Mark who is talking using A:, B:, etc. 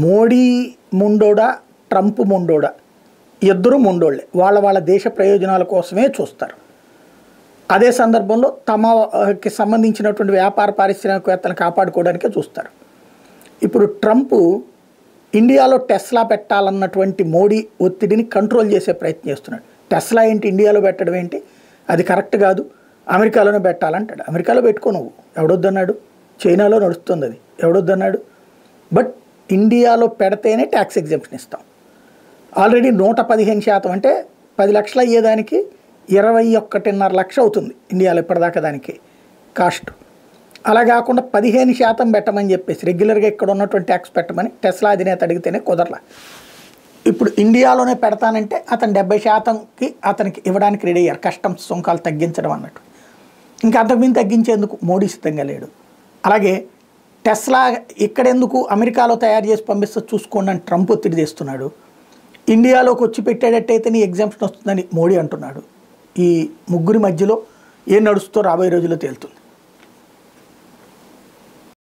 A: Modi ముండోడా, Trump ముండోడా, ఇద్దరు ముండోళ్ళే. వాళ్ళ దేశ ప్రయోజనాల కోసమే చూస్తారు. అదే సందర్భంలో తమకి సంబంధించినటువంటి వ్యాపార పారిశ్రామికవేత్తలను కాపాడుకోవడానికే చూస్తారు. ఇప్పుడు ట్రంప్ ఇండియాలో టెస్లా పెట్టాలన్నటువంటి మోడీ ఒత్తిడిని కంట్రోల్ చేసే ప్రయత్నం చేస్తున్నాడు. టెస్లా ఏంటి ఇండియాలో పెట్టడం ఏంటి, అది కరెక్ట్ కాదు, అమెరికాలోనే పెట్టాలంటాడు. అమెరికాలో పెట్టుకో నువ్వు, ఎవడొద్దన్నాడు? చైనాలో నడుస్తుంది, అది ఎవడొద్దన్నాడు? బట్ ఇండియాలో పెడితేనే ట్యాక్స్ ఎగ్జెంప్షన్ ఇస్తాం. ఆల్రెడీ 115% అంటే 10 లక్షలు అయ్యేదానికి 21.5 లక్షలు అవుతుంది ఇండియాలో ఇప్పటిదాకా దానికి కాస్ట్. అలా కాకుండా 15% పెట్టమని చెప్పేసి రెగ్యులర్గా ఇక్కడ ఉన్నటువంటి ట్యాక్స్ పెట్టమని టెస్లా అధినేత అడిగితేనే కుదరలా. ఇప్పుడు ఇండియాలోనే పెడతానంటే అతను 70%కి అతనికి ఇవ్వడానికి రెడీ అయ్యారు, కస్టమ్స్ సుంకాలు తగ్గించడం అన్నట్టు. ఇంకా అంతకుమించి తగ్గించేందుకు మోడీ సిద్ధంగా లేడు. అలాగే టెస్లా ఇక్కడెందుకు అమెరికాలో తయారు చేసి పంపిస్తే చూసుకోండి అని ట్రంప్ ఒత్తిడి చేస్తున్నాడు. ఇండియాలోకి వచ్చి పెట్టేటట్టయితే నీ ఎగ్జామ్షన్ వస్తుందని మోడీ అంటున్నాడు. ఈ ముగ్గురి మధ్యలో ఏం నడుస్తుందో రాబోయే రోజుల్లో తేలుతుంది.